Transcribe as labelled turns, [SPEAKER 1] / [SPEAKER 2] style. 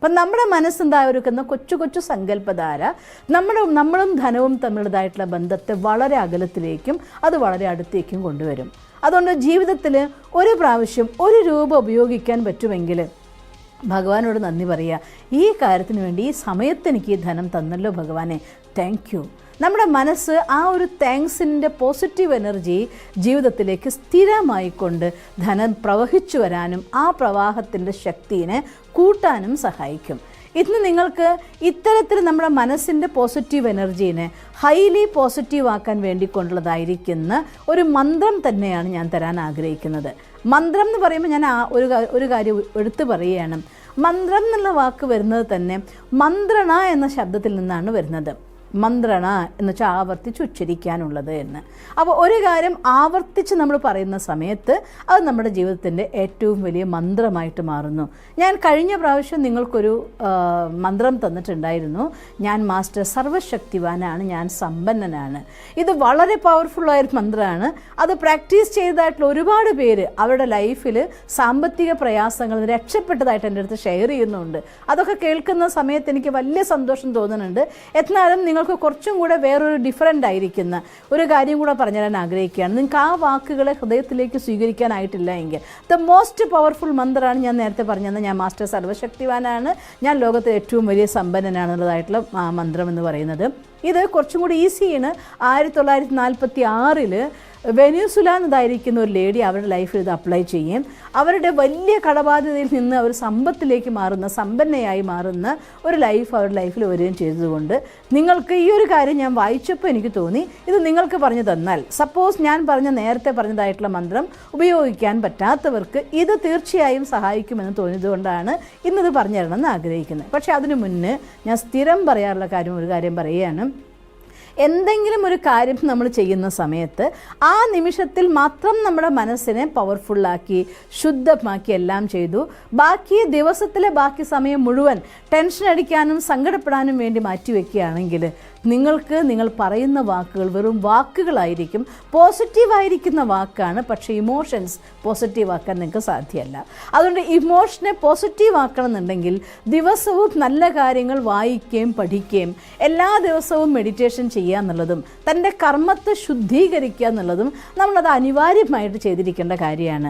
[SPEAKER 1] അപ്പം നമ്മുടെ മനസ്സുണ്ടായിരിക്കുന്ന കൊച്ചു കൊച്ചു സങ്കല്പധാര നമ്മളും ധനവും തമ്മിലുള്ളതായിട്ടുള്ള ബന്ധത്തെ വളരെ അകലത്തിലേക്കും അത് വളരെ അടുത്തേക്കും കൊണ്ടുവരും. അതുകൊണ്ട് ജീവിതത്തിൽ ഒരു പ്രാവശ്യം ഒരു രൂപ ഉപയോഗിക്കാൻ പറ്റുമെങ്കിൽ ഭഗവാനോട് നന്ദി പറയുക. ഈ കാര്യത്തിന് വേണ്ടി ഈ സമയത്ത് എനിക്ക് ഈ ധനം തന്നല്ലോ ഭഗവാനെ, താങ്ക് യു. നമ്മുടെ മനസ്സ് ആ ഒരു താങ്ക്സിൻ്റെ പോസിറ്റീവ് എനർജി ജീവിതത്തിലേക്ക് സ്ഥിരമായിക്കൊണ്ട് ധനം പ്രവഹിച്ചു വരാനും ആ പ്രവാഹത്തിൻ്റെ ശക്തിയെ കൂട്ടാനും സഹായിക്കും. ഇന്ന് നിങ്ങൾക്ക് ഇത്തരത്തിൽ നമ്മുടെ മനസ്സിൻ്റെ പോസിറ്റീവ് എനർജീനെ ഹൈലി പോസിറ്റീവ് ആക്കാൻ വേണ്ടിക്കൊണ്ടുള്ളതായിരിക്കുന്ന ഒരു മന്ത്രം തന്നെയാണ് ഞാൻ തരാൻ ആഗ്രഹിക്കുന്നത്. മന്ത്രം എന്ന് പറയുമ്പോൾ ഞാൻ ഒരു കാര്യം എടുത്തു പറയുകയാണ്. മന്ത്രം എന്നുള്ള വാക്ക് വരുന്നത് തന്നെ മന്ത്രണ എന്ന ശബ്ദത്തിൽ നിന്നാണ് വരുന്നത്. മന്ത്രണ എന്ന് വെച്ചാൽ ആവർത്തിച്ച് ഉച്ചരിക്കാനുള്ളത് എന്ന്. അപ്പോൾ ഒരു കാര്യം ആവർത്തിച്ച് നമ്മൾ പറയുന്ന സമയത്ത് അത് നമ്മുടെ ജീവിതത്തിൻ്റെ ഏറ്റവും വലിയ മന്ത്രമായിട്ട് മാറുന്നു. ഞാൻ കഴിഞ്ഞ പ്രാവശ്യം നിങ്ങൾക്കൊരു മന്ത്രം തന്നിട്ടുണ്ടായിരുന്നു. ഞാൻ മാസ്റ്റർ സർവശക്തിവാനാണ്, ഞാൻ സമ്പന്നനാണ്. ഇത് വളരെ പവർഫുള്ളായൊരു മന്ത്രമാണ്. അത് പ്രാക്ടീസ് ചെയ്തതായിട്ടുള്ള ഒരുപാട് പേര് അവരുടെ ലൈഫിൽ സാമ്പത്തിക പ്രയാസങ്ങൾ രക്ഷപ്പെട്ടതായിട്ട് എൻ്റെ അടുത്ത് ഷെയർ ചെയ്യുന്നുണ്ട്. അതൊക്കെ കേൾക്കുന്ന സമയത്ത് എനിക്ക് വലിയ സന്തോഷം തോന്നുന്നുണ്ട്. എന്നാലും നിങ്ങൾ കുറച്ചും കൂടെ വേറൊരു ഡിഫറൻ്റ് ആയിരിക്കുന്ന ഒരു കാര്യം കൂടെ പറഞ്ഞു തരാൻ ആഗ്രഹിക്കുകയാണ്. നിങ്ങൾക്ക് ആ വാക്കുകളെ ഹൃദയത്തിലേക്ക് സ്വീകരിക്കാനായിട്ടില്ല എങ്കിൽ ദ മോസ്റ്റ് പവർഫുൾ മന്ത്രമാണ് ഞാൻ നേരത്തെ പറഞ്ഞത്. ഞാൻ മാസ്റ്റർ സർവശക്തിവാനാണ്, ഞാൻ ലോകത്തിലെ ഏറ്റവും വലിയ സമ്പന്നനാണെന്നുള്ളതായിട്ടുള്ള മന്ത്രം എന്ന് പറയുന്നത്. ഇത് കുറച്ചും കൂടി ഈസിയാണ്. 1946 വെനസ്വേല എന്നതായിരിക്കുന്ന ഒരു ലേഡി അവരുടെ ലൈഫിൽ ഇത് അപ്ലൈ ചെയ്യും. അവരുടെ വലിയ കടബാധ്യതയിൽ നിന്ന് അവർ സമ്പത്തിലേക്ക് മാറുന്ന, സമ്പന്നയായി മാറുന്ന ഒരു ലൈഫ് അവരുടെ ലൈഫിൽ വരികയും ചെയ്തതുകൊണ്ട് നിങ്ങൾക്ക് ഈ ഒരു കാര്യം ഞാൻ വായിച്ചപ്പോൾ എനിക്ക് തോന്നി ഇത് നിങ്ങൾക്ക് പറഞ്ഞു തന്നാൽ, സപ്പോസ് ഞാൻ നേരത്തെ പറഞ്ഞതായിട്ടുള്ള മന്ത്രം ഉപയോഗിക്കാൻ പറ്റാത്തവർക്ക് ഇത് തീർച്ചയായും സഹായിക്കുമെന്ന് തോന്നിയതുകൊണ്ടാണ് ഇന്നത് പറഞ്ഞു തരണമെന്ന് ആഗ്രഹിക്കുന്നത്. പക്ഷേ അതിനു മുന്നേ ഞാൻ സ്ഥിരം പറയാറുള്ള ഒരു കാര്യം പറയുകയാണ്. എന്തെങ്കിലും ഒരു കാര്യം നമ്മൾ ചെയ്യുന്ന സമയത്ത് ആ നിമിഷത്തിൽ മാത്രം നമ്മുടെ മനസ്സിനെ പവർഫുള്ളാക്കി ശുദ്ധമാക്കി എല്ലാം ചെയ്തു, ബാക്കി ദിവസത്തിലെ ബാക്കി സമയം മുഴുവൻ ടെൻഷൻ അടിക്കാനും സങ്കടപ്പെടാനും വേണ്ടി മാറ്റിവെക്കുകയാണെങ്കിൽ നിങ്ങൾ പറയുന്ന വാക്കുകൾ വെറും വാക്കുകളായിരിക്കും. പോസിറ്റീവായിരിക്കുന്ന വാക്കാണ്, പക്ഷേ ഇമോഷൻസ് പോസിറ്റീവ് ആക്കാൻ നിങ്ങൾക്ക് സാധ്യമല്ല. അതുകൊണ്ട് ഇമോഷനെ പോസിറ്റീവ് ആക്കണമെന്നുണ്ടെങ്കിൽ ദിവസവും നല്ല കാര്യങ്ങൾ വായിക്കുകയും പഠിക്കുകയും എല്ലാ ദിവസവും മെഡിറ്റേഷൻ ചെയ്യുക എന്നുള്ളതും തൻ്റെ കർമ്മത്തെ ശുദ്ധീകരിക്കുക എന്നുള്ളതും നമ്മളത് അനിവാര്യമായിട്ട് ചെയ്തിരിക്കേണ്ട കാര്യമാണ്.